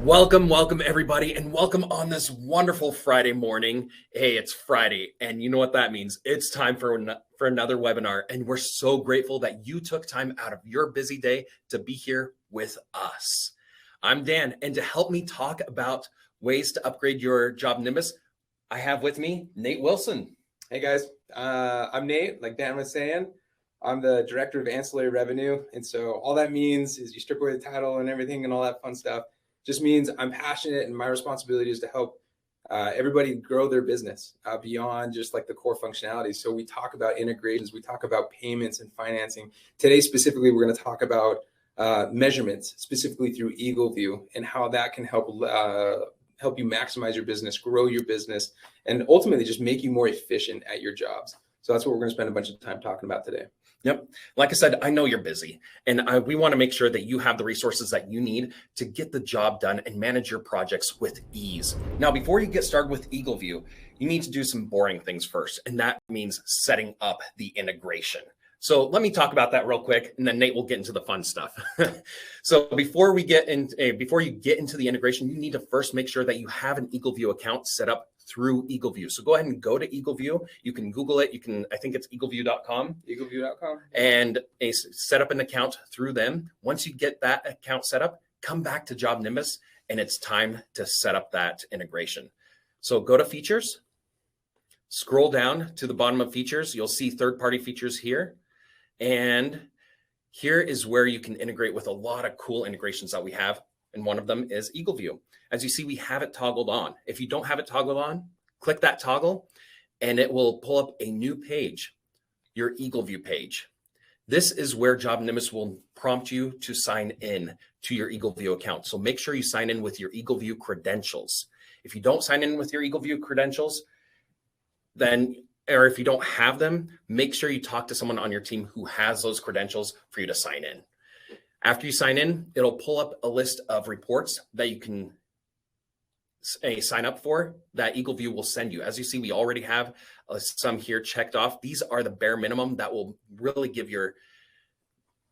Welcome everybody, and welcome on this wonderful Friday morning. Hey, it's Friday, and you know what that means. It's time for another webinar, and we're so grateful that you took time out of your busy day to be here with us. I'm Dan, and to help me talk about ways to upgrade your JobNimbus, I have with me Nate Wilson. Hey guys, I'm Nate, like Dan was saying. I'm the Director of Ancillary Revenue, and so all that means is you strip away the title and everything and all that fun stuff. Just means I'm passionate, and my responsibility is to help everybody grow their business beyond just like the core functionality. So we talk about integrations, we talk about payments and financing. Today specifically, we're going to talk about measurements, specifically through EagleView, and how that can help you maximize your business, grow your business, and ultimately just make you more efficient at your jobs. So that's what we're going to spend a bunch of time talking about today. Yep. Like I said, I know you're busy, and we want to make sure that you have the resources that you need to get the job done and manage your projects with ease. Now, before you get started with EagleView, you need to do some boring things first, and that means setting up the integration. So let me talk about that real quick, and then Nate will get into the fun stuff. So before you get into the integration, you need to first make sure that you have an EagleView account set up through EagleView. So go ahead and go to EagleView. You can Google it. I think it's EagleView.com. EagleView.com. And set up an account through them. Once you get that account set up, come back to JobNimbus, and it's time to set up that integration. So go to features, scroll down to the bottom of features. You'll see third-party features here. And here is where you can integrate with a lot of cool integrations that we have. And one of them is EagleView. As you see, we have it toggled on. If you don't have it toggled on, click that toggle and it will pull up a new page, your EagleView page. This is where JobNimbus will prompt you to sign in to your EagleView account. So make sure you sign in with your EagleView credentials. If you don't sign in with your EagleView credentials, or if you don't have them, make sure you talk to someone on your team who has those credentials for you to sign in. After you sign in, it'll pull up a list of reports that you can sign up for that EagleView will send you. As you see, we already have some here checked off. These are the bare minimum that will really give your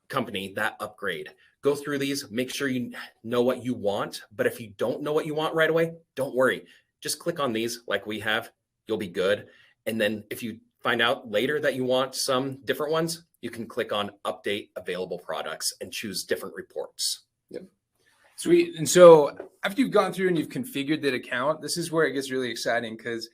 company that upgrade. Go through these, make sure you know what you want. But if you don't know what you want right away, don't worry. Just click on these like we have, you'll be good. And then if you find out later that you want some different ones, you can click on update available products and choose different reports. Yep. Sweet. And so after you've gone through and you've configured that account, this is where it gets really exciting, because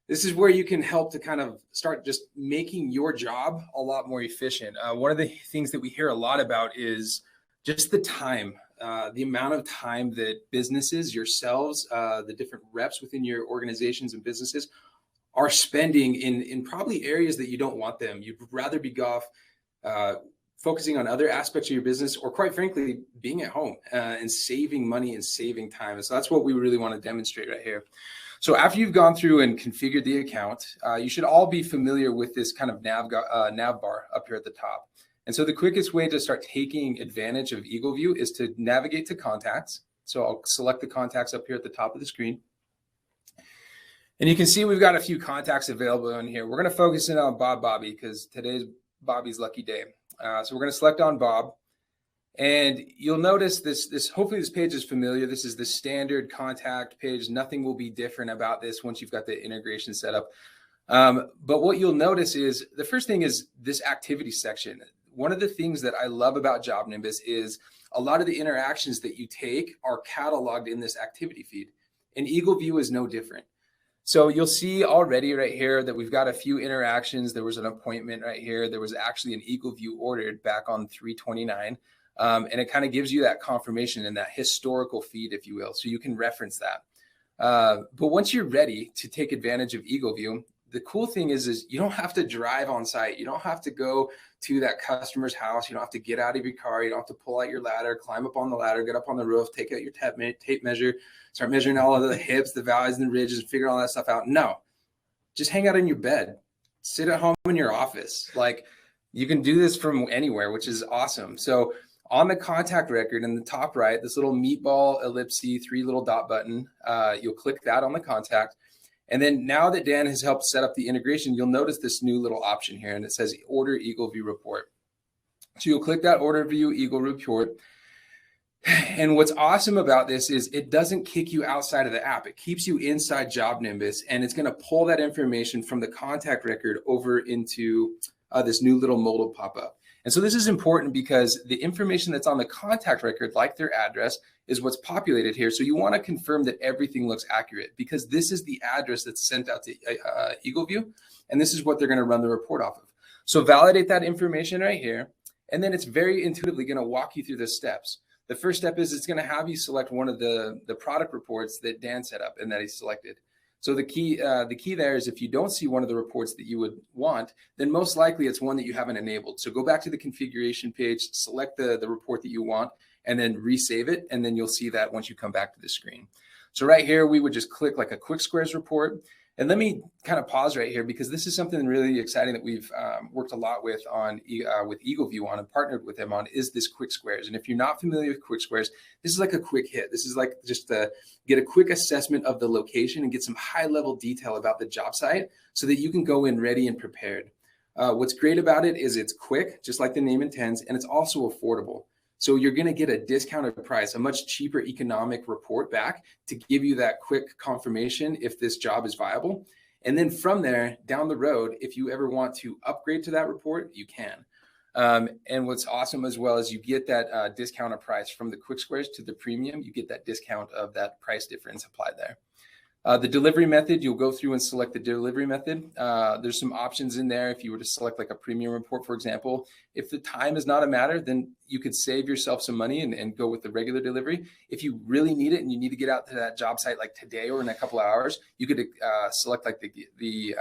this is where you can help to kind of start just making your job a lot more efficient. One of the things that we hear a lot about is just the time, the amount of time that businesses, yourselves, the different reps within your organizations and businesses are spending in probably areas that you don't want them. You'd rather be off focusing on other aspects of your business, or quite frankly, being at home and saving money and saving time. And so that's what we really want to demonstrate right here. So after you've gone through and configured the account, you should all be familiar with this kind of nav bar up here at the top. And so the quickest way to start taking advantage of EagleView is to navigate to contacts. So I'll select the contacts up here at the top of the screen. And you can see we've got a few contacts available in here. We're going to focus in on Bobby, because today's Bobby's lucky day. So we're going to select on Bob, and you'll notice this. Hopefully this page is familiar. This is the standard contact page. Nothing will be different about this once you've got the integration set up. But what you'll notice is the first thing is this activity section. One of the things that I love about JobNimbus is a lot of the interactions that you take are cataloged in this activity feed, and EagleView is no different. So you'll see already right here that we've got a few interactions. There was an appointment right here. There was actually an EagleView ordered back on 3/29. And it kind of gives you that confirmation and that historical feed, if you will. So you can reference that. But once you're ready to take advantage of EagleView, the cool thing is you don't have to drive on site. You don't have to go to that customer's house. You don't have to get out of your car. You don't have to pull out your ladder, climb up on the ladder, get up on the roof, take out your tape measure, start measuring all of the hips, the valleys, and the ridges, and figure all that stuff out. No, just hang out in your bed, sit at home in your office. Like, you can do this from anywhere, which is awesome. So on the contact record in the top right, this little meatball ellipse, 3 little dot button, you'll click that on the contact. And then now that Dan has helped set up the integration, you'll notice this new little option here, and it says Order EagleView Report. So you'll click that Order View Eagle Report. And what's awesome about this is it doesn't kick you outside of the app. It keeps you inside JobNimbus, and it's going to pull that information from the contact record over into this new little modal pop-up. And so this is important because the information that's on the contact record, like their address, is what's populated here. So you want to confirm that everything looks accurate, because this is the address that's sent out to EagleView, and this is what they're going to run the report off of. So validate that information right here, and then it's very intuitively going to walk you through the steps. The first step is it's going to have you select one of the product reports that Dan set up and that he selected. So the key there is if you don't see one of the reports that you would want, then most likely it's one that you haven't enabled. So go back to the configuration page, select the report that you want, and then resave it. And then you'll see that once you come back to the screen. So right here, we would just click like a quick squares report. And let me kind of pause right here, because this is something really exciting that we've worked a lot with with EagleView on and partnered with them on, is this quick squares. And if you're not familiar with quick squares, this is like a quick hit. This is like just to get a quick assessment of the location and get some high level detail about the job site so that you can go in ready and prepared. What's great about it is it's quick, just like the name intends, and it's also affordable. So you're going to get a discounted price, a much cheaper economic report back to give you that quick confirmation if this job is viable. And then from there, down the road, if you ever want to upgrade to that report, you can. And what's awesome as well is you get that discounted price from the quick squares to the premium. You get that discount of that price difference applied there. The delivery method, you'll go through and select the delivery method. There's some options in there. If you were to select like a premium report, for example, if the time is not a matter, then you could save yourself some money and go with the regular delivery. If you really need it and you need to get out to that job site like today or in a couple of hours, you could select like the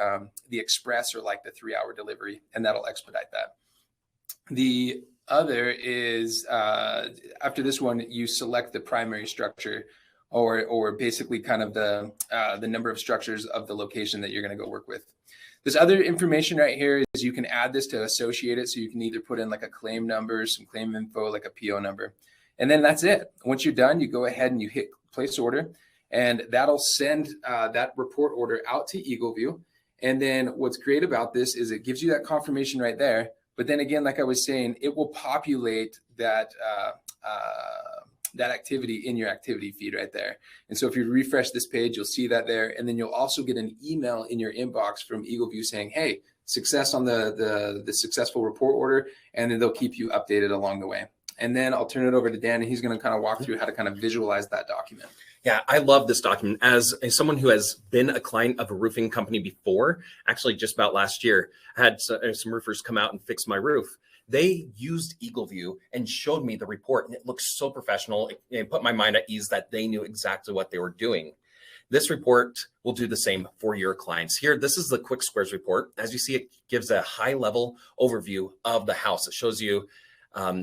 express or like the 3-hour delivery, and that'll expedite that. The other is after this one, you select the primary structure, or basically kind of the number of structures of the location that you're going to go work with. This other information right here is you can add this to associate it. So you can either put in like a claim number, some claim info, like a PO number, and then that's it. Once you're done, you go ahead and you hit place order, and that'll send that report order out to EagleView. And then what's great about this is it gives you that confirmation right there. But then again, like I was saying, it will populate that that activity in your activity feed right there. And so if you refresh this page, you'll see that there. And then you'll also get an email in your inbox from EagleView saying, hey, success on the successful report order. And then they'll keep you updated along the way. And then I'll turn it over to Dan, and he's going to kind of walk through how to kind of visualize that document. Yeah, I love this document. As someone who has been a client of a roofing company before, actually just about last year, I had some roofers come out and fix my roof. They used EagleView and showed me the report, and it looks so professional. It put my mind at ease that they knew exactly what they were doing. This report will do the same for your clients. Here, this is the quick squares report. As you see, it gives a high level overview of the house. It shows you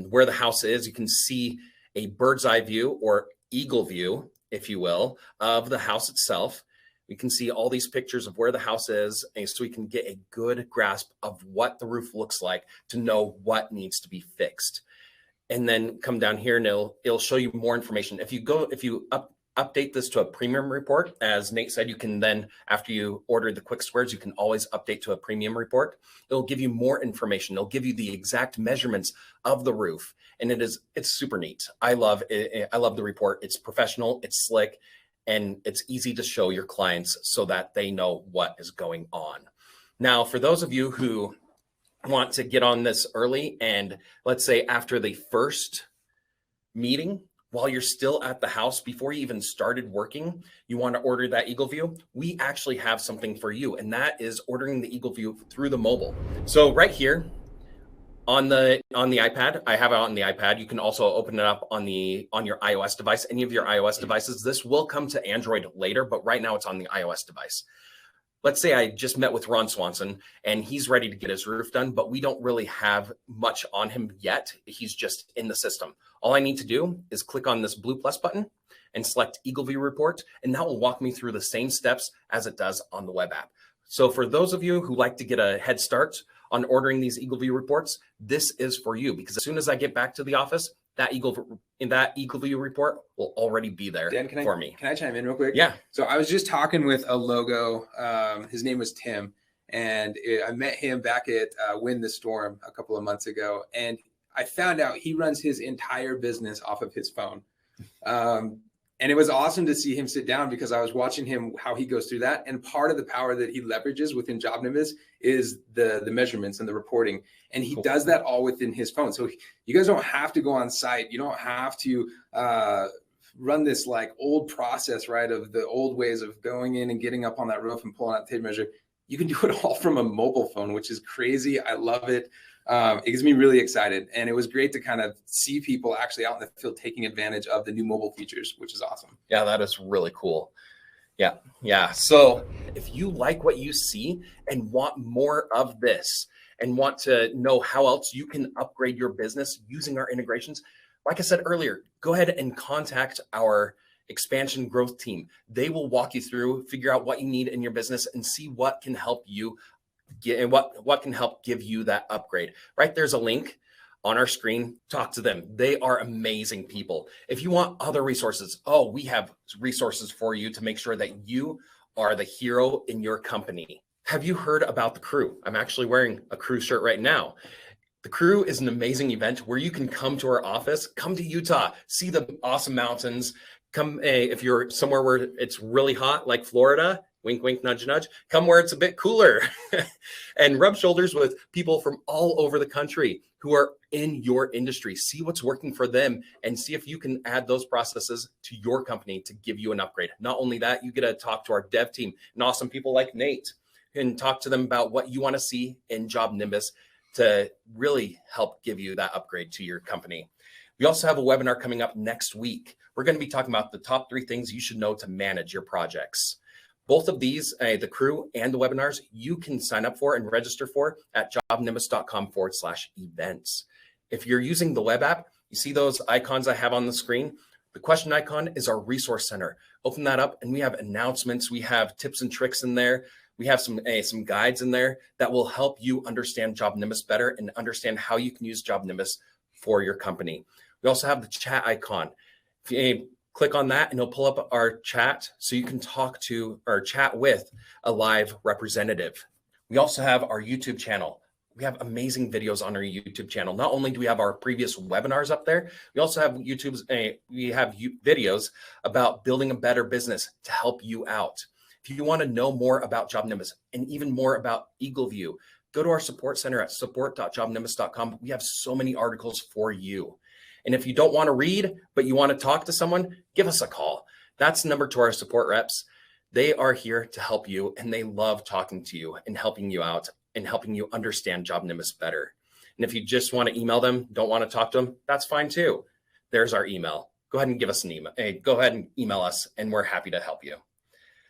where the house is. You can see a bird's eye view, or eagle view, if you will, of the house itself. We can see all these pictures of where the house is, and so we can get a good grasp of what the roof looks like to know what needs to be fixed. And then come down here and it'll show you more information. If you update this to a premium report, as Nate said, you can then, after you order the quick squares, you can always update to a premium report. It'll give you more information. It'll give you the exact measurements of the roof, and it's super neat. I love it. I love the report. It's professional, it's slick, and it's easy to show your clients so that they know what is going on. Now, for those of you who want to get on this early, and let's say after the first meeting, while you're still at the house, before you even started working, you want to order that EagleView, we actually have something for you, and that is ordering the EagleView through the mobile. So right here on the iPad, I have it on the iPad. You can also open it up on your iOS device, any of your iOS devices. This will come to Android later, but right now it's on the iOS device. Let's say I just met with Ron Swanson and he's ready to get his roof done, but we don't really have much on him yet. He's just in the system. All I need to do is click on this blue plus button and select EagleView report, and that will walk me through the same steps as it does on the web app. So for those of you who like to get a head start on ordering these EagleView reports, this is for you, because as soon as I get back to the office, that EagleView report will already be there. Dan, for me. Can I chime in real quick? Yeah. So I was just talking with a logo. His name was Tim, and I met him back at Win the Storm a couple of months ago. And I found out he runs his entire business off of his phone. And it was awesome to see him sit down because I was watching him, how he goes through that. And part of the power that he leverages within JobNimbus is the measurements and the reporting. And he does that all within his phone. So you guys don't have to go on site. You don't have to run this like old process, right, of the old ways of going in and getting up on that roof and pulling out the tape measure. You can do it all from a mobile phone, which is crazy. I love it. It gets me really excited. And it was great to kind of see people actually out in the field taking advantage of the new mobile features, which is awesome. Yeah, that is really cool. Yeah. So if you like what you see and want more of this and want to know how else you can upgrade your business using our integrations, like I said earlier, go ahead and contact our expansion growth team. They will walk you through, figure out what you need in your business and see what can help you get and what can help give you that upgrade. Right there's a link on our screen. Talk to them. They are amazing people. If you want other resources, we have resources for you to make sure that you are the hero in your company. Have you heard about the Crew? I'm actually wearing a Crew shirt right now. The Crew is an amazing event where you can come to our office, come to Utah, see the awesome mountains. Come if you're somewhere where it's really hot, like Florida, wink, wink, nudge, nudge, come where it's a bit cooler and rub shoulders with people from all over the country who are in your industry. See what's working for them and see if you can add those processes to your company to give you an upgrade. Not only that, you get to talk to our dev team and awesome people like Nate and talk to them about what you want to see in JobNimbus to really help give you that upgrade to your company. We also have a webinar coming up next week. We're going to be talking about the top 3 things you should know to manage your projects. Both of these, the Crew and the webinars, you can sign up for and register for at jobnimbus.com/events. If you're using the web app, you see those icons I have on the screen. The question icon is our resource center. Open that up and we have announcements. We have tips and tricks in there. We have some guides in there that will help you understand JobNimbus better and understand how you can use JobNimbus for your company. We also have the chat icon. If you click on that and it'll pull up our chat so you can talk to or chat with a live representative. We also have our YouTube channel. We have amazing videos on our YouTube channel. Not only do we have our previous webinars up there, we also have videos about building a better business to help you out. If you want to know more about JobNimbus and even more about EagleView, go to our support center at support.jobnimbus.com. We have so many articles for you. And if you don't want to read, but you want to talk to someone, give us a call. That's the number to our support reps. They are here to help you and they love talking to you and helping you out and helping you understand JobNimbus better. And if you just want to email them, don't want to talk to them, that's fine too. There's our email. Go ahead and give us an email. Go ahead and email us and we're happy to help you.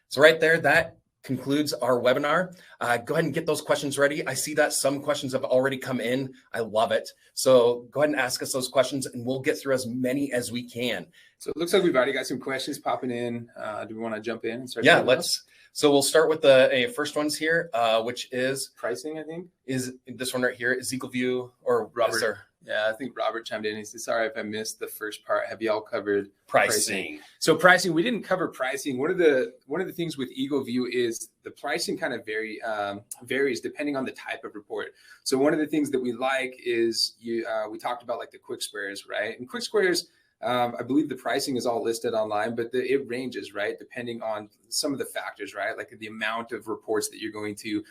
So right there, that concludes our webinar. Go ahead and get those questions ready. I see that some questions have already come in. I love it. So go ahead and ask us those questions and we'll get through as many as we can. So it looks like we've already got some questions popping in. Do we want to jump in and start? Yeah, let's. So we'll start with the first ones here, which is pricing, I think. Is this one right here, is EagleView or Robert? Yeah, I think Robert chimed in. He said, sorry if I missed the first part. Have y'all covered pricing? So pricing, we didn't cover pricing. One of the things with EagleView is the pricing kind of varies depending on the type of report. So one of the things that we like is we talked about like the quick squares, right? And quick squares, I believe the pricing is all listed online, but it ranges, right? Depending on some of the factors, right? Like the amount of reports that you're going to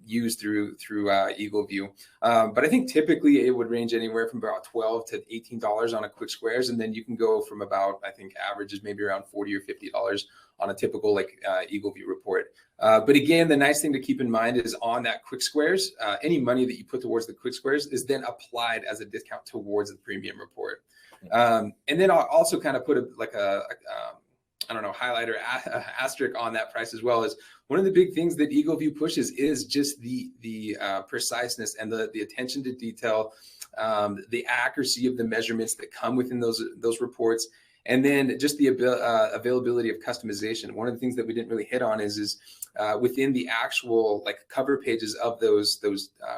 use through EagleView. But I think typically it would range anywhere from about $12 to $18 on a quick squares. And then you can go from about, I think average is maybe around $40 or $50 on a typical like EagleView report. But again, the nice thing to keep in mind is on that quick squares, any money that you put towards the quick squares is then applied as a discount towards the premium report. And then I'll also kind of put I don't know, highlighter asterisk on that price as well. Is one of the big things that EagleView pushes is just the preciseness and the attention to detail, the accuracy of the measurements that come within those reports, and then just the availability of customization. One of the things that we didn't really hit on is within the actual like cover pages of those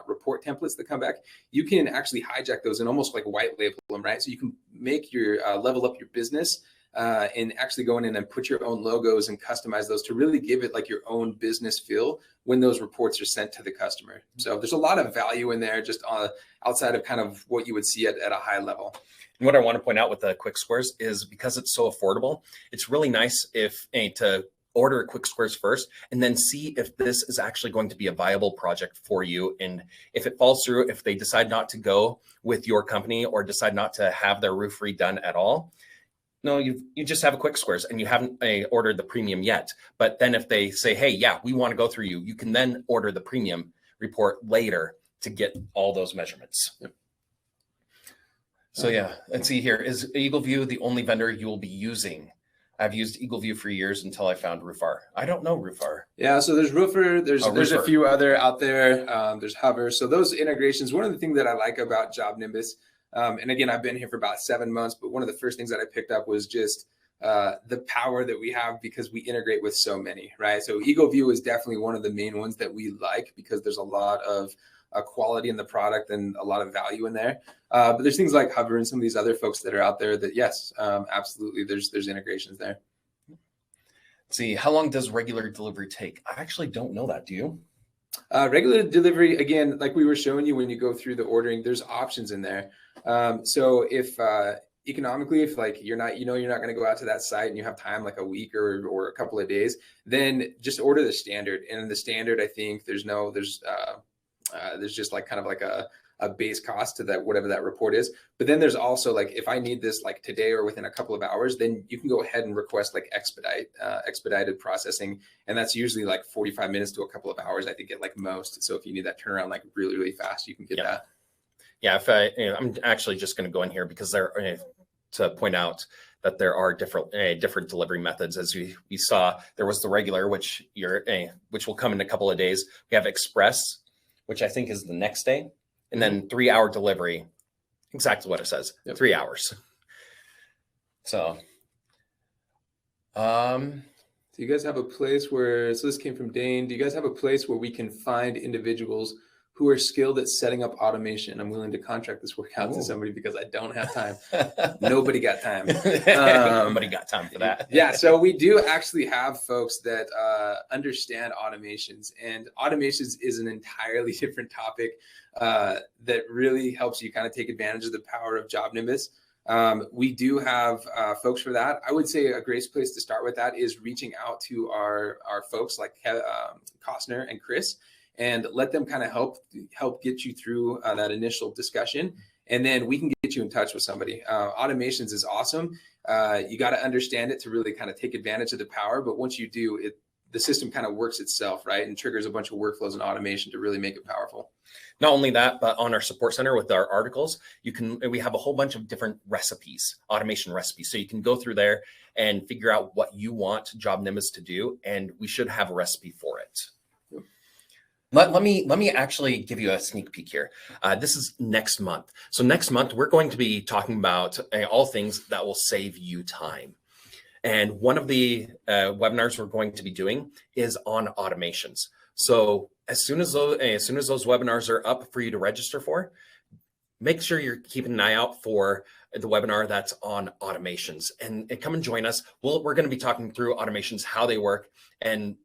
report templates that come back, you can actually hijack those and almost like white label them, right? So you can make your level up your business and actually going in and put your own logos and customize those to really give it like your own business feel when those reports are sent to the customer. So there's a lot of value in there just outside of kind of what you would see at a high level. And what I want to point out with the quick squares is because it's so affordable, it's really nice to order quick squares first and then see if this is actually going to be a viable project for you. And if it falls through, if they decide not to go with your company or decide not to have their roof redone at all, no, you just have a quick squares and you haven't ordered the premium yet. But then if they say, hey, yeah, we want to go through you, you can then order the premium report later to get all those measurements. Yep. So yeah, let's see here. Is EagleView the only vendor you will be using? I've used EagleView for years until I found Roofar. I don't know Roofar. Yeah, so there's Roofer, there's Roofer. a few other out there. There's Hover. So those integrations, one of the things that I like about JobNimbus, and again, I've been here for about 7 months, but one of the first things that I picked up was just the power that we have because we integrate with so many, right? So EagleView is definitely one of the main ones that we like because there's a lot of quality in the product and a lot of value in there. But there's things like Hover and some of these other folks that are out there that, yes, absolutely, there's integrations there. Let's see, how long does regular delivery take? I actually don't know that. Do you? Regular delivery, again, like we were showing you when you go through the ordering, there's options in there. So if economically, if like you're not going to go out to that site and you have time like a week or a couple of days, then just order the standard. And in the standard, I think there's just like kind of like a base cost to that, whatever that report is. But then there's also like, if I need this like today or within a couple of hours, then you can go ahead and request like expedited processing. And that's usually like 45 minutes to a couple of hours, I think at like most. So if you need that turnaround like really, really fast, you can get that. Yeah, I'm actually just going to go in here because to point out that there are different delivery methods. As we saw, there was the regular, which will come in a couple of days. We have express, which I think is the next day, and then 3-hour delivery. Exactly what it says, 3 hours. So, do you guys have a place where? So this came from Dane. Do you guys have a place where we can find individuals who are skilled at setting up automation? I'm willing to contract this work out to somebody because I don't have time. Nobody got time. Nobody got time for that. Yeah, so we do actually have folks that understand automations, and automations is an entirely different topic that really helps you kind of take advantage of the power of JobNimbus. We do have folks for that. I would say a great place to start with that is reaching out to our folks like Costner and Chris, and let them kind of help get you through that initial discussion. And then we can get you in touch with somebody. Automations is awesome. You got to understand it to really kind of take advantage of the power. But once you do, the system kind of works itself, right? And triggers a bunch of workflows and automation to really make it powerful. Not only that, but on our support center with our articles, we have a whole bunch of different recipes, automation recipes. So you can go through there and figure out what you want JobNimbus to do. And we should have a recipe for it. Let me actually give you a sneak peek here. This is next month. So next month, we're going to be talking about all things that will save you time. And one of the webinars we're going to be doing is on automations. So as soon as those webinars are up for you to register for, make sure you're keeping an eye out for the webinar that's on automations, and come and join us. We're going to be talking through automations, how they work, and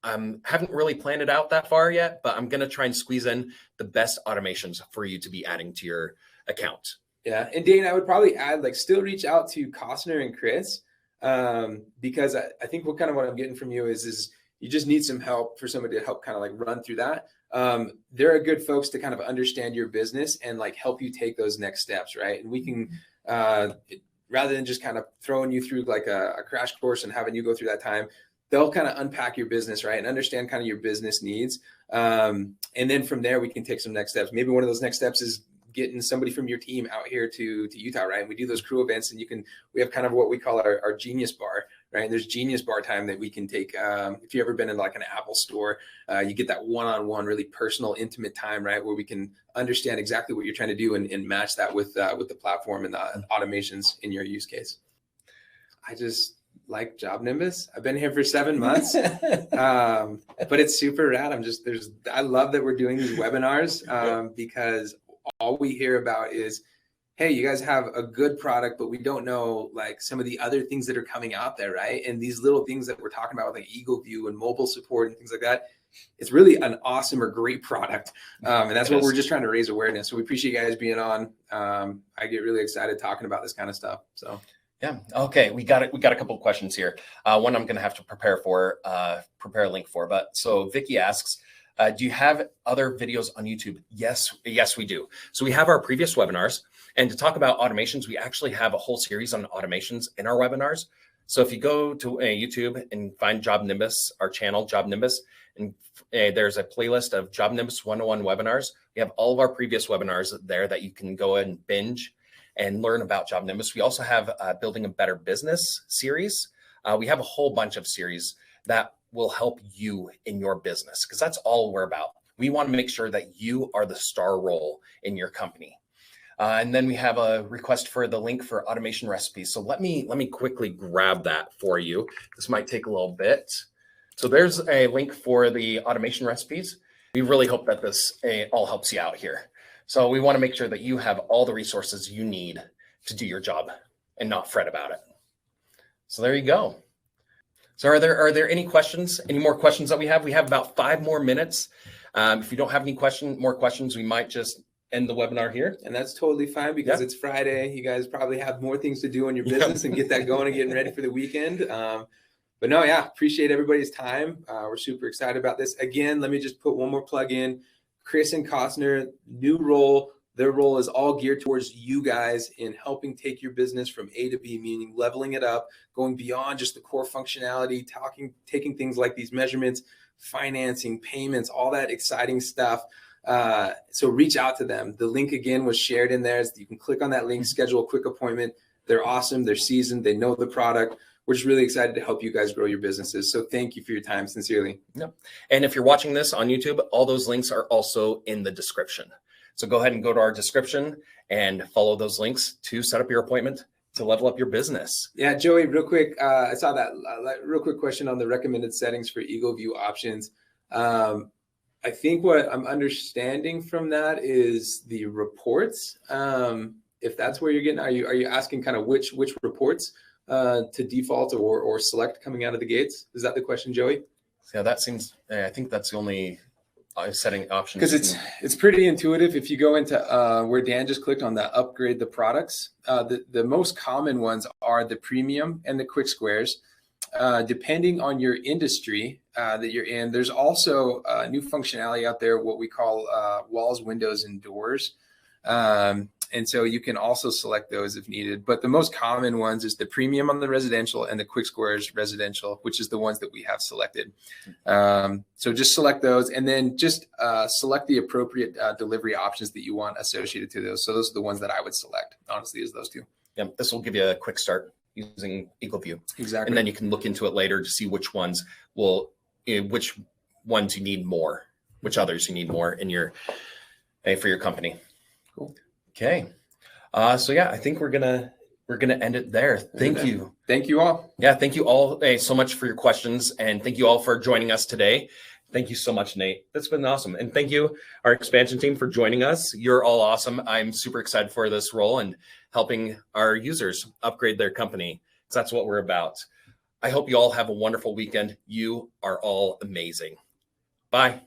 haven't really planned it out that far yet, but I'm going to try and squeeze in the best automations for you to be adding to your account. Yeah. And Dane, I would probably add, like, still reach out to Costner and Chris, because I think what I'm getting from you is you just need some help for somebody to help kind of like run through that. They're good folks to kind of understand your business and like help you take those next steps. Right. And we can, rather than just kind of throwing you through like a crash course and having you go through that time, they'll kind of unpack your business, right, and understand kind of your business needs. And then from there, we can take some next steps. Maybe one of those next steps is getting somebody from your team out here to Utah, right? And we do those crew events, and we have kind of what we call our genius bar, right? And there's genius bar time that we can take. If you've ever been in like an Apple store, you get that one-on-one, really personal, intimate time, right, where we can understand exactly what you're trying to do and match that with the platform and the automations in your use case. I just like JobNimbus. I've been here for 7 months, but it's super rad. I love that we're doing these webinars because all we hear about is hey, you guys have a good product, but we don't know like some of the other things that are coming out there, right? And these little things that we're talking about with like EagleView and mobile support and things like that, it's really an awesome or great product. And that's what we're just trying to raise awareness. So we appreciate you guys being on. I get really excited talking about this kind of stuff. So yeah. Okay. We got it. We got a couple of questions here. One I'm going to have to prepare a link for, but so Vicky asks, do you have other videos on YouTube? Yes, we do. So we have our previous webinars, and to talk about automations, we actually have a whole series on automations in our webinars. So if you go to YouTube and find JobNimbus, our channel, JobNimbus, and there's a playlist of JobNimbus 101 webinars. We have all of our previous webinars there that you can go and binge and learn about JobNimbus. We also have Building a Better Business series. We have a whole bunch of series that will help you in your business, because that's all we're about. We want to make sure that you are the star role in your company. And then we have a request for the link for automation recipes. So let me quickly grab that for you. This might take a little bit. So there's a link for the automation recipes. We really hope that this all helps you out here. So we want to make sure that you have all the resources you need to do your job and not fret about it. So there you go. So are there any questions, any more questions that we have? We have about 5 more minutes. If you don't have any more questions, we might just end the webinar here. And that's totally fine, because it's Friday. You guys probably have more things to do in your business and get that going and getting ready for the weekend. But no, appreciate everybody's time. We're super excited about this. Again, let me just put one more plug in. Chris and Costner, new role. Their role is all geared towards you guys in helping take your business from A to B, meaning leveling it up, going beyond just the core functionality, taking things like these measurements, financing, payments, all that exciting stuff. So reach out to them. The link again was shared in there. You can click on that link, schedule a quick appointment. They're awesome. They're seasoned. They know the product. We're just really excited to help you guys grow your businesses. So thank you for your time, sincerely. Yep. And if you're watching this on YouTube, all those links are also in the description. So go ahead and go to our description and follow those links to set up your appointment to level up your business. Yeah, Joey, real quick. I saw that real quick question on the recommended settings for EagleView options. I think what I'm understanding from that is the reports. If that's where you're getting, are you asking kind of which reports to default or select coming out of the gates? Is that the question, Joey? Yeah, that seems, I think that's the only setting option. Because it's pretty intuitive. If you go into where Dan just clicked on the upgrade the products, the most common ones are the premium and the quick squares. Depending on your industry that you're in, there's also new functionality out there, what we call walls, windows, and doors. And so you can also select those if needed. But the most common ones is the premium on the residential and the quick squares residential, which is the ones that we have selected. So just select those, and then just select the appropriate delivery options that you want associated to those. So those are the ones that I would select, honestly, is those two. Yeah, this will give you a quick start using EagleView. Exactly. And then you can look into it later to see which ones you need more, which others you need more in your for your company. Cool. Okay. So yeah, I think we're gonna end it there. Thank you. Thank you all. Yeah, thank you all so much for your questions, and thank you all for joining us today. Thank you so much, Nate. That's been awesome. And thank you, our expansion team, for joining us. You're all awesome. I'm super excited for this role and helping our users upgrade their company. So that's what we're about. I hope you all have a wonderful weekend. You are all amazing. Bye.